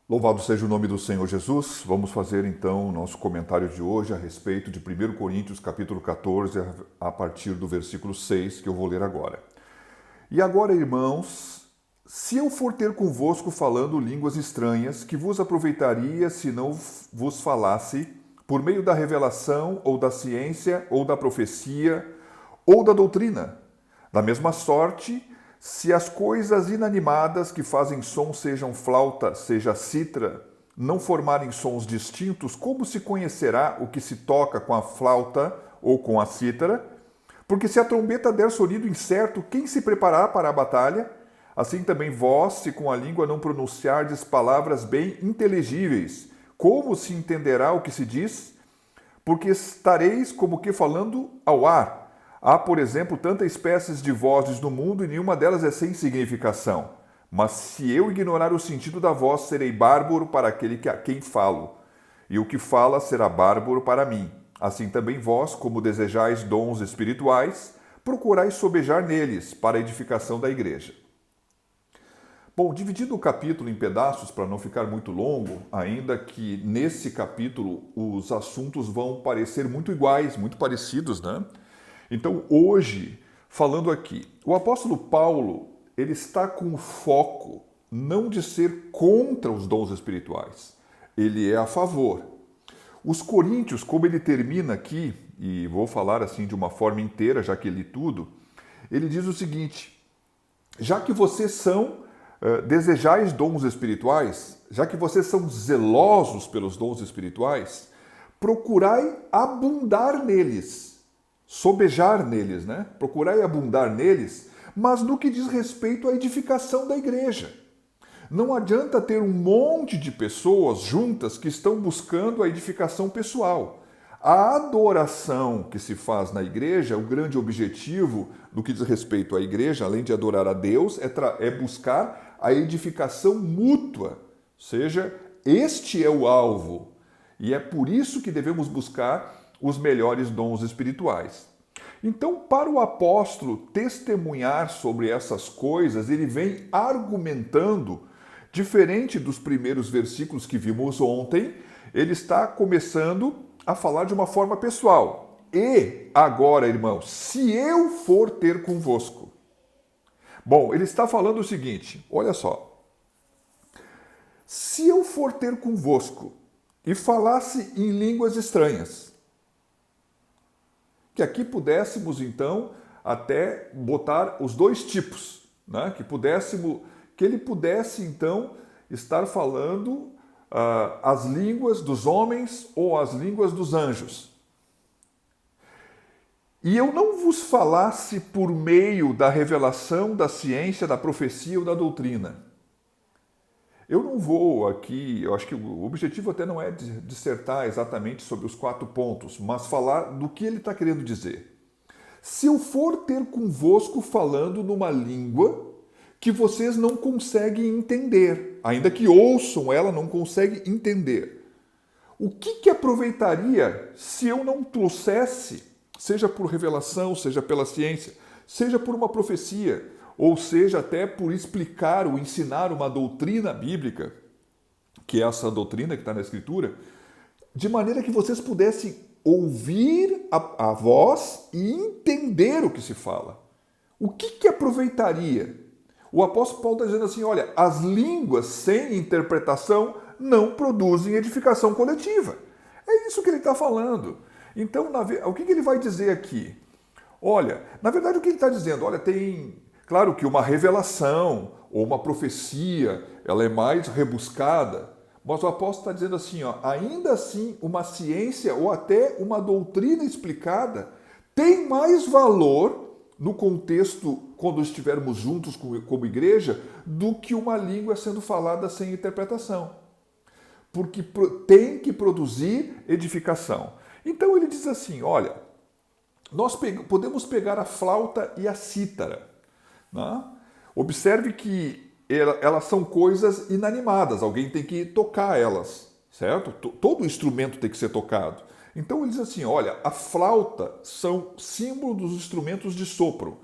Louvado seja o nome do Senhor Jesus. Vamos fazer então o nosso comentário de hoje a respeito de 1 Coríntios capítulo 14, a partir do versículo 6, que eu vou ler agora. E agora, irmãos, se eu for ter convosco falando línguas estranhas, que vos aproveitaria se não vos falasse por meio da revelação, ou da ciência, ou da profecia, ou da doutrina? Da mesma sorte, se as coisas inanimadas que fazem som, sejam flauta, seja cítara, não formarem sons distintos, como se conhecerá o que se toca com a flauta ou com a cítara? Porque se a trombeta der sonido incerto, quem se preparará para a batalha? Assim também vós, se com a língua não pronunciardes palavras bem inteligíveis, como se entenderá o que se diz? Porque estareis como que falando ao ar. Há, por exemplo, tantas espécies de vozes no mundo e nenhuma delas é sem significação. Mas se eu ignorar o sentido da voz, serei bárbaro para aquele a quem falo, e o que fala será bárbaro para mim. Assim também vós, como desejais dons espirituais, procurai sobejar neles para a edificação da igreja. Bom, dividindo o capítulo em pedaços para não ficar muito longo, ainda que nesse capítulo os assuntos vão parecer muito iguais, muito parecidos, né? Então, hoje, falando aqui, o apóstolo Paulo, ele está com foco não de ser contra os dons espirituais, ele é a favor. Os coríntios, como ele termina aqui, e vou falar assim de uma forma inteira, já que li tudo, ele diz o seguinte: já que vocês desejais dons espirituais, já que vocês são zelosos pelos dons espirituais, procurai abundar neles. Sobejar neles, né? Procurai abundar neles, mas no que diz respeito à edificação da igreja. Não adianta ter um monte de pessoas juntas que estão buscando a edificação pessoal. A adoração que se faz na igreja, o grande objetivo no que diz respeito à igreja, além de adorar a Deus, é buscar a edificação mútua. Ou seja, este é o alvo. E é por isso que devemos buscar os melhores dons espirituais. Então, para o apóstolo testemunhar sobre essas coisas, ele vem argumentando, diferente dos primeiros versículos que vimos ontem, ele está começando a falar de uma forma pessoal. E agora, irmãos, se eu for ter convosco. Bom, ele está falando o seguinte, olha só. Se eu for ter convosco e falasse em línguas estranhas, que aqui pudéssemos então até botar os dois tipos, né? Que ele pudesse então estar falando as línguas dos homens ou as línguas dos anjos. E eu não vos falasse por meio da revelação, da ciência, da profecia ou da doutrina. Eu não vou aqui, eu acho que o objetivo até não é dissertar exatamente sobre os 4 pontos, mas falar do que ele está querendo dizer. Se eu for ter convosco falando numa língua que vocês não conseguem entender, ainda que ouçam ela, não conseguem entender, o que aproveitaria se eu não trouxesse, seja por revelação, seja pela ciência, seja por uma profecia, ou seja, até por explicar ou ensinar uma doutrina bíblica, que é essa doutrina que está na Escritura, de maneira que vocês pudessem ouvir a voz e entender o que se fala. O que aproveitaria? O apóstolo Paulo está dizendo assim, olha, as línguas sem interpretação não produzem edificação coletiva. É isso que ele está falando. Então, o que ele vai dizer aqui? Olha, na verdade o que ele está dizendo? Olha, claro que uma revelação ou uma profecia, ela é mais rebuscada, mas o apóstolo está dizendo assim, ó, ainda assim uma ciência ou até uma doutrina explicada tem mais valor no contexto, quando estivermos juntos como igreja, do que uma língua sendo falada sem interpretação. Porque tem que produzir edificação. Então ele diz assim, olha, nós podemos pegar a flauta e a cítara. Né? Observe que elas são coisas inanimadas, alguém tem que tocar elas, certo? Todo instrumento tem que ser tocado. Então ele diz assim, olha, a flauta são símbolo dos instrumentos de sopro,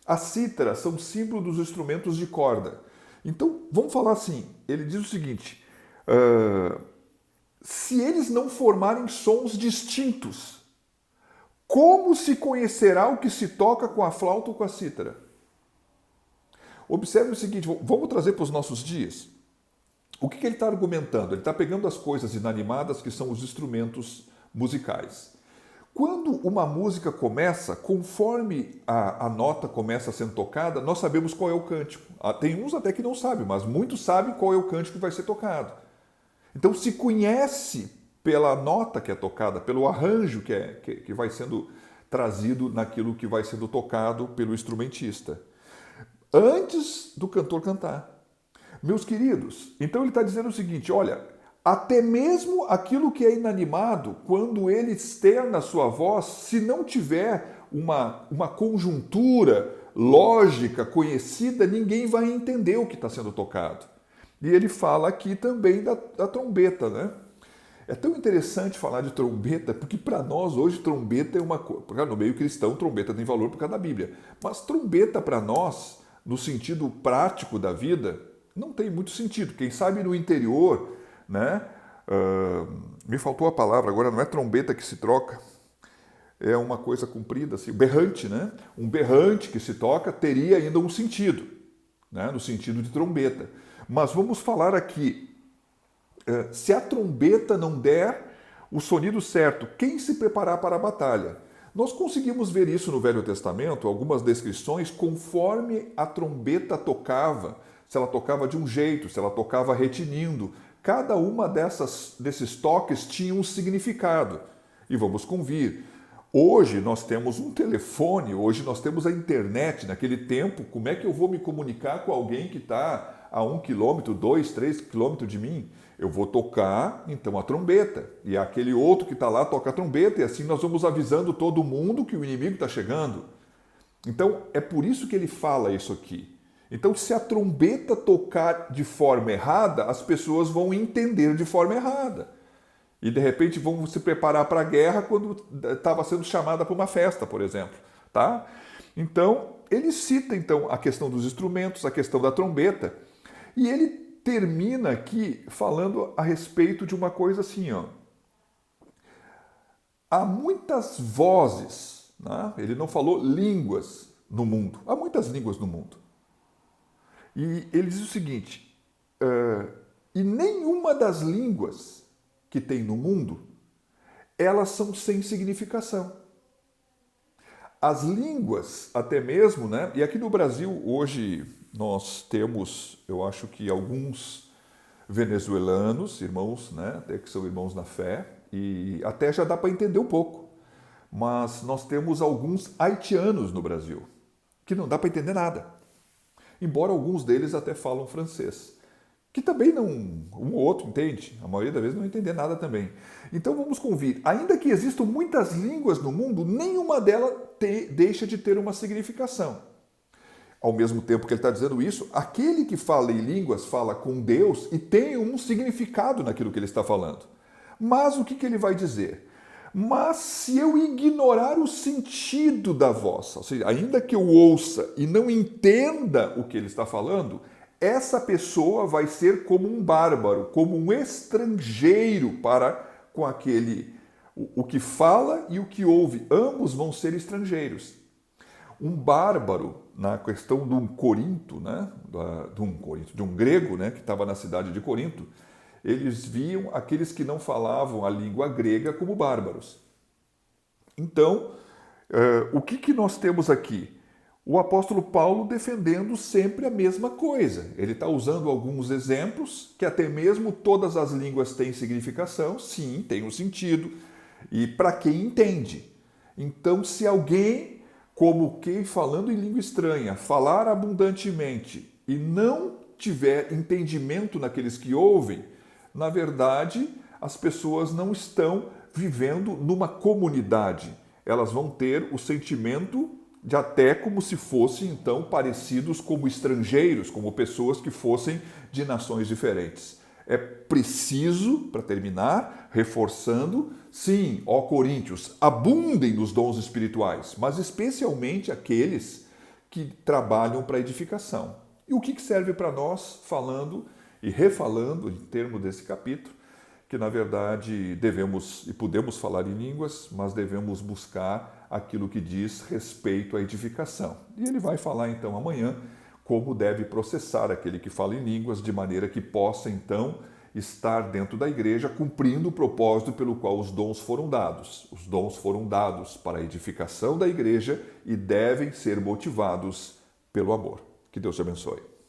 a cítara são símbolo dos instrumentos de corda. Então, vamos falar assim, ele diz o seguinte, Se eles não formarem sons distintos, como se conhecerá o que se toca com a flauta ou com a cítara? Observe o seguinte, vamos trazer para os nossos dias. O que ele está argumentando? Ele está pegando as coisas inanimadas, que são os instrumentos musicais. Quando uma música começa, conforme a nota começa sendo tocada, nós sabemos qual é o cântico. Tem uns até que não sabem, mas muitos sabem qual é o cântico que vai ser tocado. Então se conhece pela nota que é tocada, pelo arranjo que vai sendo trazido naquilo que vai sendo tocado pelo instrumentista, antes do cantor cantar. Meus queridos, então ele está dizendo o seguinte, olha, até mesmo aquilo que é inanimado, quando ele externa a sua voz, se não tiver uma conjuntura lógica, conhecida, ninguém vai entender o que está sendo tocado. E ele fala aqui também da trombeta, né? É tão interessante falar de trombeta, porque para nós hoje trombeta é uma coisa. No meio cristão, trombeta tem valor por causa da Bíblia. Mas trombeta para nós, no sentido prático da vida, não tem muito sentido. Quem sabe no interior, né? Me faltou a palavra, agora não é trombeta que se troca, é uma coisa comprida, assim, berrante, né? Um berrante que se toca teria ainda um sentido, né? No sentido de trombeta. Mas vamos falar aqui, se a trombeta não der o sonido certo, quem se preparar para a batalha? Nós conseguimos ver isso no Velho Testamento, algumas descrições, conforme a trombeta tocava, se ela tocava de um jeito, se ela tocava retinindo. Cada uma desses toques tinha um significado. E vamos convir. Hoje nós temos um telefone, hoje nós temos a internet. Naquele tempo, como é que eu vou me comunicar com alguém que está a 1 quilômetro, 2, 3 quilômetros de mim? Eu vou tocar, então, a trombeta. E aquele outro que está lá toca a trombeta. E assim nós vamos avisando todo mundo que o inimigo está chegando. Então, é por isso que ele fala isso aqui. Então, se a trombeta tocar de forma errada, as pessoas vão entender de forma errada. E, de repente, vão se preparar para a guerra quando estava sendo chamada para uma festa, por exemplo. Tá? Então, ele cita então, a questão dos instrumentos, a questão da trombeta, e ele termina aqui falando a respeito de uma coisa assim, ó. Há muitas vozes, né? Ele não falou línguas no mundo, há muitas línguas no mundo. E ele diz o seguinte, e nenhuma das línguas que tem no mundo, elas são sem significação. As línguas, até mesmo, né? E aqui no Brasil, hoje, nós temos, eu acho que alguns venezuelanos, irmãos, né? Até que são irmãos na fé, e até já dá para entender um pouco. Mas nós temos alguns haitianos no Brasil, que não dá para entender nada. Embora alguns deles até falam francês, que também não, um ou outro entende, a maioria das vezes não entende nada também. Então vamos convir, ainda que existam muitas línguas no mundo, nenhuma delas deixa de ter uma significação. Ao mesmo tempo que ele está dizendo isso, aquele que fala em línguas fala com Deus e tem um significado naquilo que ele está falando. Mas o que ele vai dizer? Mas se eu ignorar o sentido da voz, ou seja, ainda que eu ouça e não entenda o que ele está falando, essa pessoa vai ser como um bárbaro, como um estrangeiro para com aquele, o que fala e o que ouve. Ambos vão ser estrangeiros. Um bárbaro, na questão de um Corinto, né, de um grego, né, que estava na cidade de Corinto, eles viam aqueles que não falavam a língua grega como bárbaros. Então, o que nós temos aqui? O apóstolo Paulo defendendo sempre a mesma coisa. Ele está usando alguns exemplos, que até mesmo todas as línguas têm significação, sim, tem um sentido, e para quem entende. Então, se alguém, como quem falando em língua estranha, falar abundantemente e não tiver entendimento naqueles que ouvem, na verdade, as pessoas não estão vivendo numa comunidade. Elas vão ter o sentimento de até como se fossem, então, parecidos como estrangeiros, como pessoas que fossem de nações diferentes. É preciso, para terminar, reforçando, sim, ó Coríntios, abundem nos dons espirituais, mas especialmente aqueles que trabalham para edificação. E o que serve para nós falando E refalando em termos desse capítulo, que na verdade devemos e podemos falar em línguas, mas devemos buscar aquilo que diz respeito à edificação. E ele vai falar então amanhã como deve processar aquele que fala em línguas, de maneira que possa então estar dentro da igreja cumprindo o propósito pelo qual os dons foram dados. Os dons foram dados para a edificação da igreja e devem ser motivados pelo amor. Que Deus te abençoe.